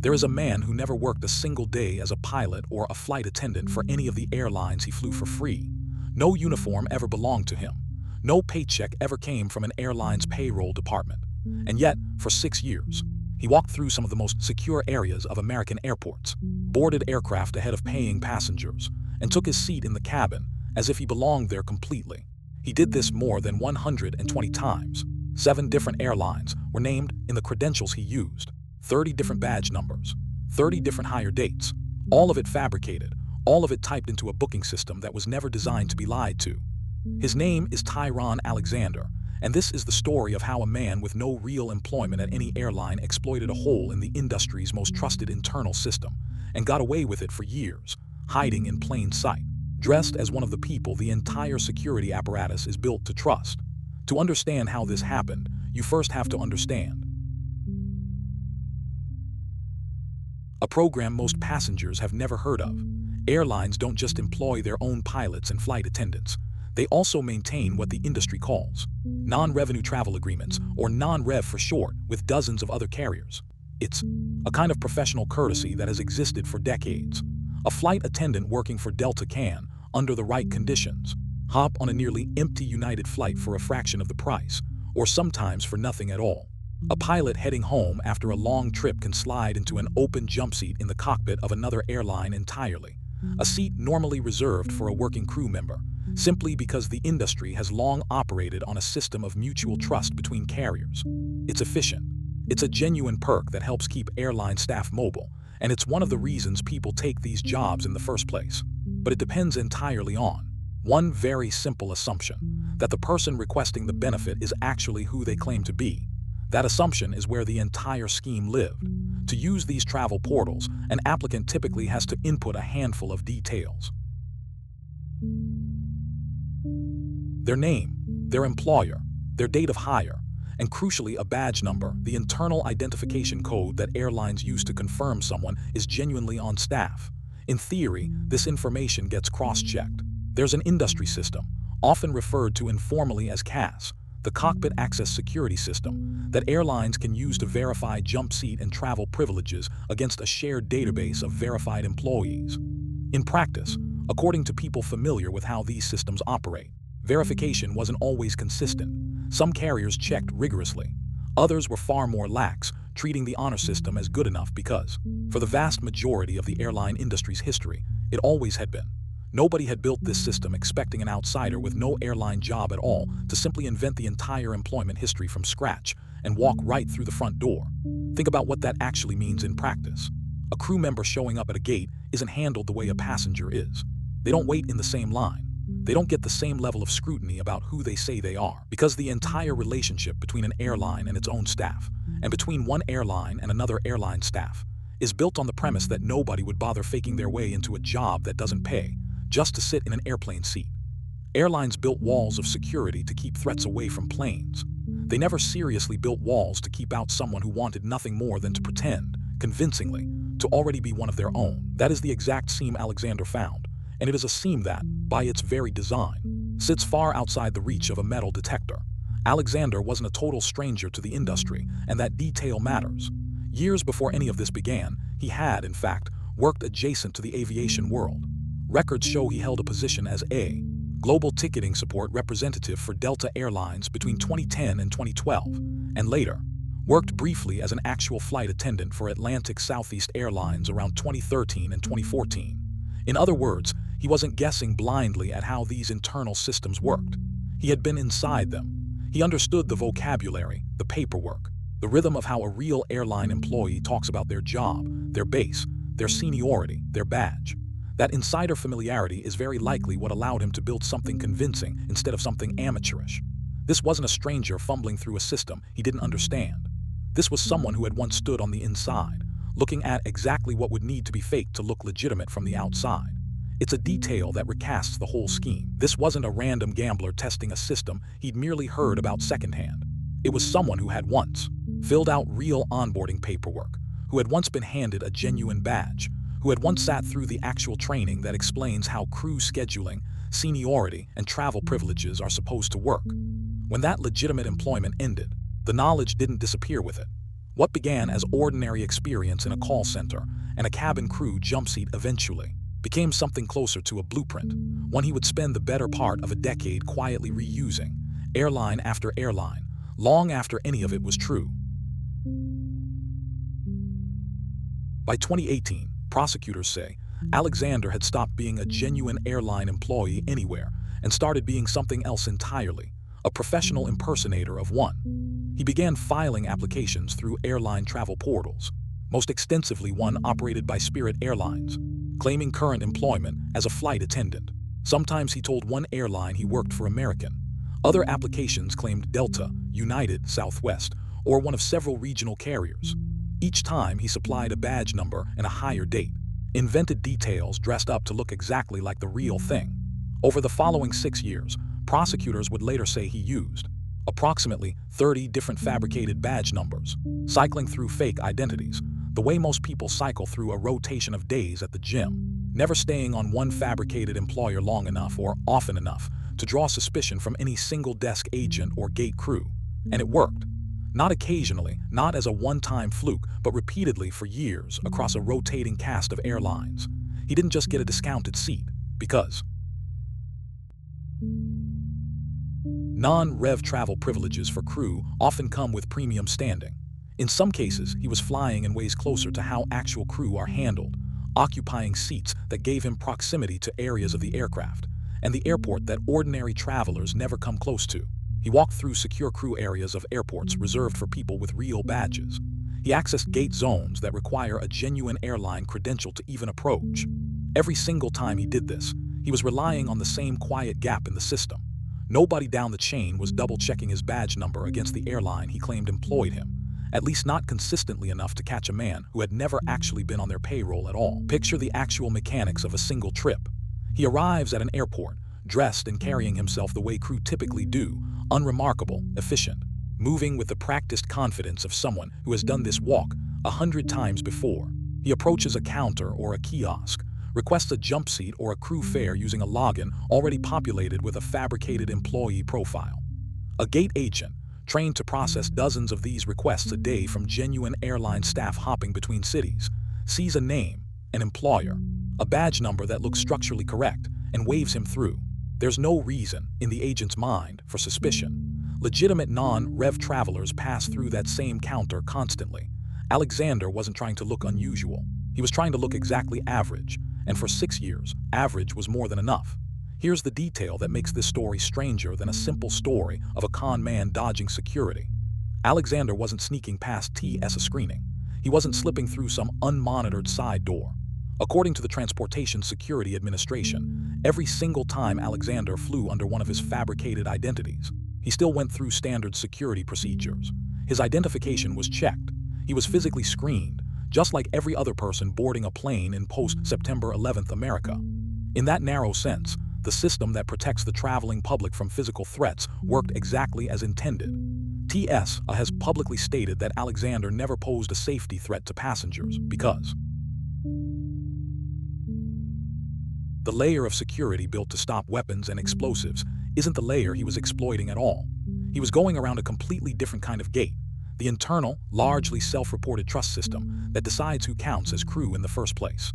There is a man who never worked a single day as a pilot or a flight attendant for any of the airlines he flew for free. No uniform ever belonged to him. No paycheck ever came from an airline's payroll department. And yet, for 6 years, he walked through some of the most secure areas of American airports, boarded aircraft ahead of paying passengers, and took his seat in the cabin as if he belonged there completely. He did this more than 120 times. 7 different airlines were named in the credentials he used. 30 different badge numbers, 30 different hire dates, all of it fabricated, all of it typed into a booking system that was never designed to be lied to. His name is Tiron Alexander, and this is the story of how a man with no real employment at any airline exploited a hole in the industry's most trusted internal system and got away with it for years, hiding in plain sight, dressed as one of the people the entire security apparatus is built to trust. To understand how this happened, you first have to understand a program most passengers have never heard of. Airlines don't just employ their own pilots and flight attendants. They also maintain what the industry calls non-revenue travel agreements, or non-rev for short, with dozens of other carriers. It's a kind of professional courtesy that has existed for decades. A flight attendant working for Delta can, under the right conditions, hop on a nearly empty United flight for a fraction of the price, or sometimes for nothing at all. A pilot heading home after a long trip can slide into an open jump seat in the cockpit of another airline entirely, a seat normally reserved for a working crew member, simply because the industry has long operated on a system of mutual trust between carriers. It's efficient. It's a genuine perk that helps keep airline staff mobile, and it's one of the reasons people take these jobs in the first place. But it depends entirely on one very simple assumption, that the person requesting the benefit is actually who they claim to be. That assumption is where the entire scheme lived. To use these travel portals, an applicant typically has to input a handful of details: their name, their employer, their date of hire, and crucially a badge number, the internal identification code that airlines use to confirm someone is genuinely on staff. In theory, this information gets cross-checked. There's an industry system, often referred to informally as CAS, the Cockpit Access Security System, that airlines can use to verify jump seat and travel privileges against a shared database of verified employees. In practice, according to people familiar with how these systems operate, verification wasn't always consistent. Some carriers checked rigorously. Others were far more lax, treating the honor system as good enough because, for the vast majority of the airline industry's history, it always had been. Nobody had built this system expecting an outsider with no airline job at all to simply invent the entire employment history from scratch and walk right through the front door. Think about what that actually means in practice. A crew member showing up at a gate isn't handled the way a passenger is. They don't wait in the same line. They don't get the same level of scrutiny about who they say they are, because the entire relationship between an airline and its own staff, and between one airline and another airline staff, is built on the premise that nobody would bother faking their way into a job that doesn't pay just to sit in an airplane seat. Airlines built walls of security to keep threats away from planes. They never seriously built walls to keep out someone who wanted nothing more than to pretend, convincingly, to already be one of their own. That is the exact seam Alexander found, and it is a seam that, by its very design, sits far outside the reach of a metal detector. Alexander wasn't a total stranger to the industry, and that detail matters. Years before any of this began, he had, in fact, worked adjacent to the aviation world. Records show he held a position as a global ticketing support representative for Delta Airlines between 2010 and 2012, and later worked briefly as an actual flight attendant for Atlantic Southeast Airlines around 2013 and 2014. In other words, he wasn't guessing blindly at how these internal systems worked. He had been inside them. He understood the vocabulary, the paperwork, the rhythm of how a real airline employee talks about their job, their base, their seniority, their badge. That insider familiarity is very likely what allowed him to build something convincing instead of something amateurish. This wasn't a stranger fumbling through a system he didn't understand. This was someone who had once stood on the inside, looking at exactly what would need to be faked to look legitimate from the outside. It's a detail that recasts the whole scheme. This wasn't a random gambler testing a system he'd merely heard about secondhand. It was someone who had once filled out real onboarding paperwork, who had once been handed a genuine badge, who had once sat through the actual training that explains how crew scheduling, seniority, and travel privileges are supposed to work. When that legitimate employment ended, The knowledge didn't disappear with it. What began as ordinary experience in a call center and a cabin crew jumpseat eventually became something closer to a blueprint, one he would spend the better part of a decade quietly reusing, airline after airline, long after any of it was true. By 2018, prosecutors say Alexander had stopped being a genuine airline employee anywhere and started being something else entirely, a professional impersonator of one. He began filing applications through airline travel portals, most extensively one operated by Spirit Airlines, claiming current employment as a flight attendant. Sometimes he told one airline he worked for American. Other applications claimed Delta, United, Southwest, or one of several regional carriers. Each time he supplied a badge number and a hire date, invented details dressed up to look exactly like the real thing. Over the following 6 years, prosecutors would later say he used approximately 30 different fabricated badge numbers, cycling through fake identities, the way most people cycle through a rotation of days at the gym, never staying on one fabricated employer long enough or often enough to draw suspicion from any single desk agent or gate crew. And it worked. Not occasionally, not as a one-time fluke, but repeatedly for years across a rotating cast of airlines. He didn't just get a discounted seat, because non-rev travel privileges for crew often come with premium standing. In some cases, he was flying in ways closer to how actual crew are handled, occupying seats that gave him proximity to areas of the aircraft and the airport that ordinary travelers never come close to. He walked through secure crew areas of airports reserved for people with real badges. He accessed gate zones that require a genuine airline credential to even approach. Every single time he did this, he was relying on the same quiet gap in the system. Nobody down the chain was double-checking his badge number against the airline he claimed employed him, at least not consistently enough to catch a man who had never actually been on their payroll at all. Picture the actual mechanics of a single trip. He arrives at an airport, dressed and carrying himself the way crew typically do, unremarkable, efficient, moving with the practiced confidence of someone who has done this walk 100 times before. He approaches a counter or a kiosk, requests a jump seat or a crew fare using a login already populated with a fabricated employee profile. A gate agent, trained to process dozens of these requests a day from genuine airline staff hopping between cities, sees a name, an employer, a badge number that looks structurally correct, and waves him through. There's no reason, in the agent's mind, for suspicion. Legitimate non-rev travelers pass through that same counter constantly. Alexander wasn't trying to look unusual. He was trying to look exactly average, and for 6 years, average was more than enough. Here's the detail that makes this story stranger than a simple story of a con man dodging security. Alexander wasn't sneaking past TSA screening. He wasn't slipping through some unmonitored side door. According to the Transportation Security Administration, every single time Alexander flew under one of his fabricated identities, he still went through standard security procedures. His identification was checked. He was physically screened, just like every other person boarding a plane in post-September 11th America. In that narrow sense, the system that protects the traveling public from physical threats worked exactly as intended. TSA has publicly stated that Alexander never posed a safety threat to passengers because the layer of security built to stop weapons and explosives isn't the layer he was exploiting at all. He was going around a completely different kind of gate, the internal, largely self-reported trust system that decides who counts as crew in the first place.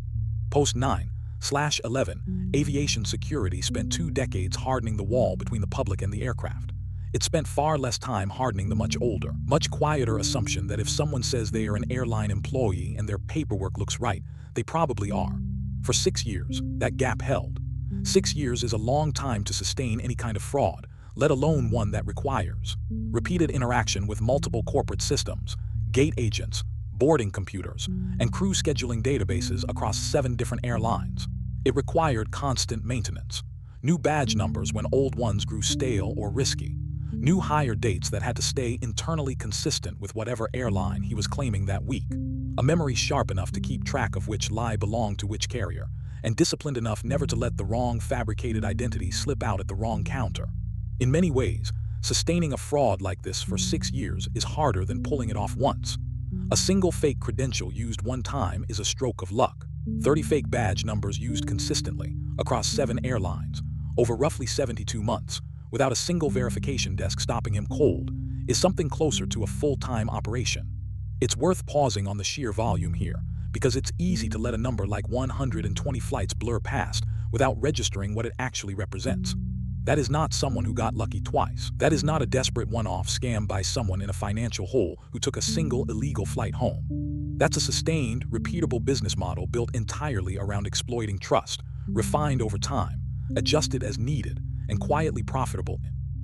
Post 9/11, aviation security spent 2 decades hardening the wall between the public and the aircraft. It spent far less time hardening the much older, much quieter assumption that if someone says they are an airline employee and their paperwork looks right, they probably are. For 6 years, that gap held. 6 years is a long time to sustain any kind of fraud, let alone one that requires repeated interaction with multiple corporate systems, gate agents, boarding computers, and crew scheduling databases across 7 different airlines. It required constant maintenance. New badge numbers when old ones grew stale or risky. New hire dates that had to stay internally consistent with whatever airline he was claiming that week. A memory sharp enough to keep track of which lie belonged to which carrier, and disciplined enough never to let the wrong fabricated identity slip out at the wrong counter. In many ways, sustaining a fraud like this for 6 years is harder than pulling it off once. A single fake credential used one time is a stroke of luck. 30 fake badge numbers used consistently, across 7 airlines, over roughly 72 months, without a single verification desk stopping him cold, is something closer to a full-time operation. It's worth pausing on the sheer volume here, because it's easy to let a number like 120 flights blur past without registering what it actually represents. That is not someone who got lucky twice. That is not a desperate one-off scam by someone in a financial hole who took a single illegal flight home. That's a sustained, repeatable business model built entirely around exploiting trust, refined over time, adjusted as needed, and quietly profitable.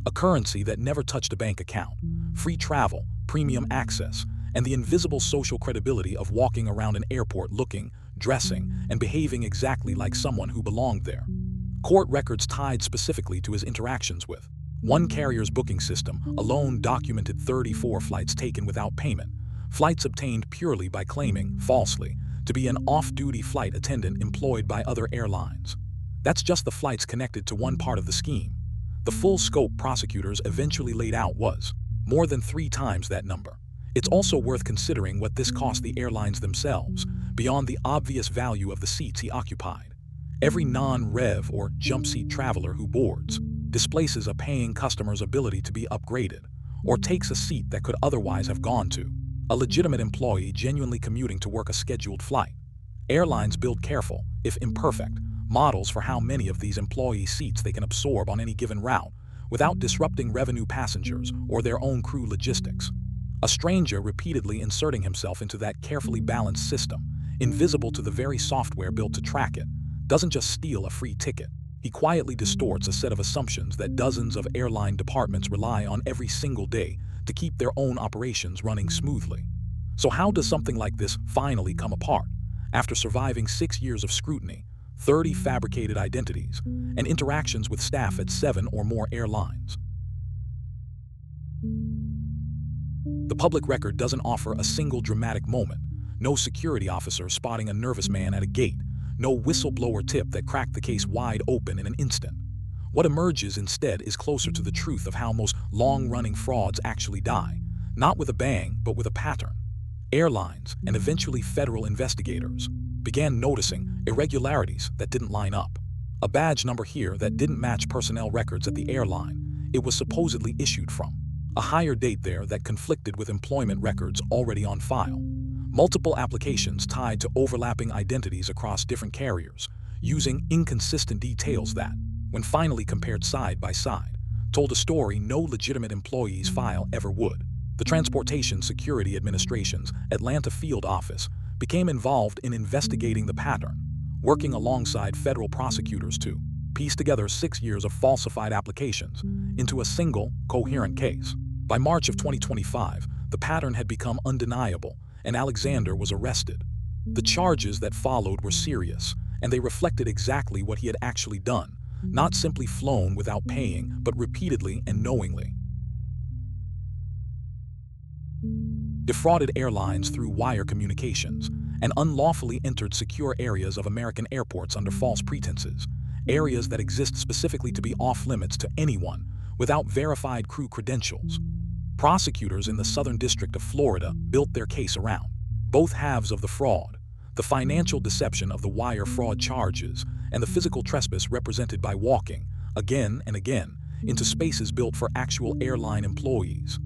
A currency that never touched a bank account, free travel, premium access, and the invisible social credibility of walking around an airport looking, dressing, and behaving exactly like someone who belonged there. Court records tied specifically to his interactions with one carrier's booking system alone documented 34 flights taken without payment, flights obtained purely by claiming, falsely, to be an off-duty flight attendant employed by other airlines. That's just the flights connected to one part of the scheme. The full scope prosecutors eventually laid out was more than 3 times that number. It's also worth considering what this cost the airlines themselves, beyond the obvious value of the seats he occupied. Every non-rev or jump seat traveler who boards displaces a paying customer's ability to be upgraded, or takes a seat that could otherwise have gone to a legitimate employee genuinely commuting to work a scheduled flight. Airlines build careful, if imperfect, models for how many of these employee seats they can absorb on any given route without disrupting revenue passengers or their own crew logistics. A stranger repeatedly inserting himself into that carefully balanced system, invisible to the very software built to track it, doesn't just steal a free ticket. He quietly distorts a set of assumptions that dozens of airline departments rely on every single day to keep their own operations running smoothly. So how does something like this finally come apart? After surviving 6 years of scrutiny, 30 fabricated identities, and interactions with staff at 7 or more airlines. The public record doesn't offer a single dramatic moment, no security officer spotting a nervous man at a gate, no whistleblower tip that cracked the case wide open in an instant. What emerges instead is closer to the truth of how most long-running frauds actually die, not with a bang, but with a pattern. Airlines, and eventually federal investigators, began noticing irregularities that didn't line up. A badge number here that didn't match personnel records at the airline it was supposedly issued from. A hire date there that conflicted with employment records already on file. Multiple applications tied to overlapping identities across different carriers, using inconsistent details that, when finally compared side by side, told a story no legitimate employee's file ever would. The Transportation Security Administration's Atlanta field office became involved in investigating the pattern, working alongside federal prosecutors to piece together 6 years of falsified applications into a single, coherent case. By March of 2025, the pattern had become undeniable, and Alexander was arrested. The charges that followed were serious, and they reflected exactly what he had actually done, not simply flown without paying, but repeatedly and knowingly. Defrauded airlines through wire communications, and unlawfully entered secure areas of American airports under false pretenses, areas that exist specifically to be off-limits to anyone without verified crew credentials. Prosecutors in the Southern District of Florida built their case around both halves of the fraud, the financial deception of the wire fraud charges, and the physical trespass represented by walking, again and again, into spaces built for actual airline employees.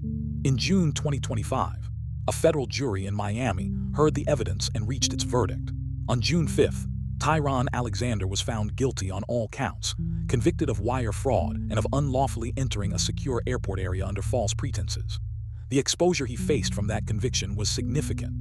In June 2025, a federal jury in Miami heard the evidence and reached its verdict. On June 5th, Tiron Alexander was found guilty on all counts, convicted of wire fraud and of unlawfully entering a secure airport area under false pretenses. The exposure he faced from that conviction was significant.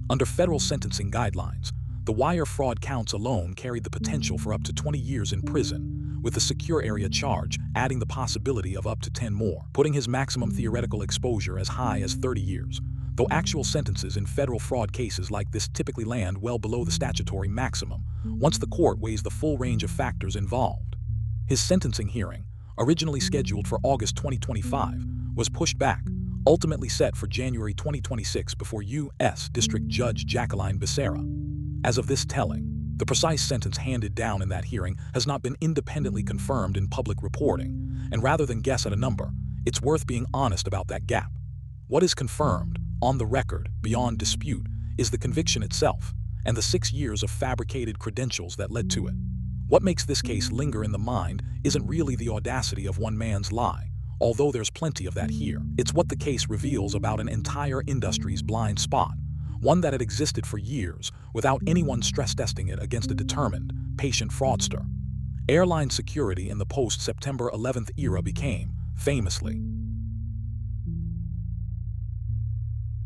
Under federal sentencing guidelines, the wire fraud counts alone carried the potential for up to 20 years in prison, with the secure area charge adding the possibility of up to 10 more, putting his maximum theoretical exposure as high as 30 years. Though actual sentences in federal fraud cases like this typically land well below the statutory maximum, once the court weighs the full range of factors involved. His sentencing hearing, originally scheduled for August 2025, was pushed back, ultimately set for January 2026 before U.S. District Judge Jacqueline Becerra. As of this telling, the precise sentence handed down in that hearing has not been independently confirmed in public reporting, and rather than guess at a number, it's worth being honest about that gap. What is confirmed, on the record, beyond dispute, is the conviction itself, and the 6 years of fabricated credentials that led to it. What makes this case linger in the mind isn't really the audacity of one man's lie, although there's plenty of that here. It's what the case reveals about an entire industry's blind spot, one that had existed for years without anyone stress testing it against a determined, patient fraudster. Airline security in the post-September 11th era became, famously,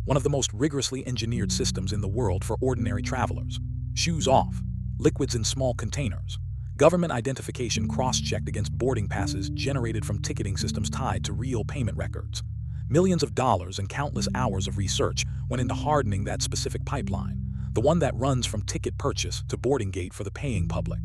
one of the most rigorously engineered systems in the world for ordinary travelers. Shoes off, liquids in small containers, government identification cross-checked against boarding passes generated from ticketing systems tied to real payment records. Millions of dollars and countless hours of research went into hardening that specific pipeline, the one that runs from ticket purchase to boarding gate for the paying public.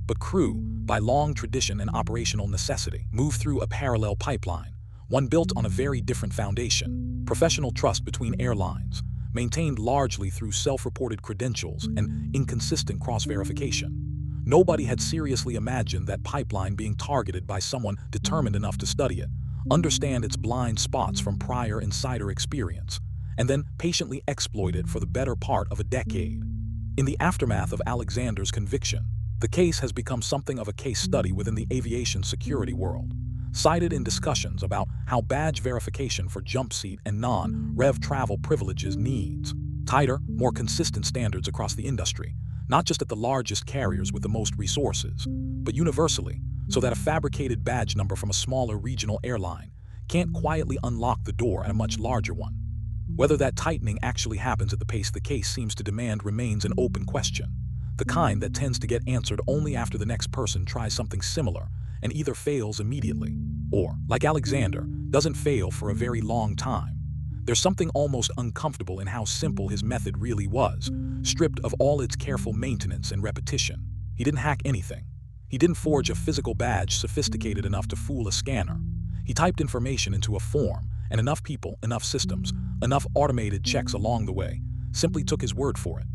But crew, by long tradition and operational necessity, moved through a parallel pipeline, one built on a very different foundation: professional trust between airlines, maintained largely through self-reported credentials and inconsistent cross-verification. Nobody had seriously imagined that pipeline being targeted by someone determined enough to study it, understand its blind spots from prior insider experience, and then patiently exploit it for the better part of a decade. In the aftermath of Alexander's conviction, the case has become something of a case study within the aviation security world, cited in discussions about how badge verification for jump seat and non-rev travel privileges needs tighter, more consistent standards across the industry, not just at the largest carriers with the most resources, but universally, so that a fabricated badge number from a smaller regional airline can't quietly unlock the door at a much larger one. Whether that tightening actually happens at the pace the case seems to demand remains an open question, the kind that tends to get answered only after the next person tries something similar and either fails immediately, or, like Alexander, doesn't fail for a very long time. There's something almost uncomfortable in how simple his method really was, stripped of all its careful maintenance and repetition. He didn't hack anything. He didn't forge a physical badge sophisticated enough to fool a scanner. He typed information into a form, and enough people, enough systems, enough automated checks along the way simply took his word for it.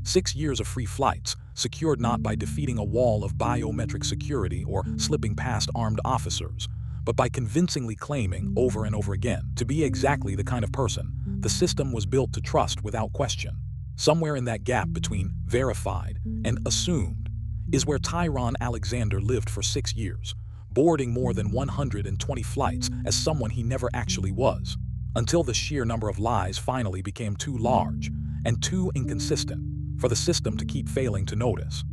6 years of free flights, secured not by defeating a wall of biometric security or slipping past armed officers, but by convincingly claiming over and over again to be exactly the kind of person the system was built to trust without question. Somewhere in that gap between verified and assumed is where Tiron Alexander lived for 6 years, boarding more than 120 flights as someone he never actually was, until the sheer number of lies finally became too large and too inconsistent for the system to keep failing to notice.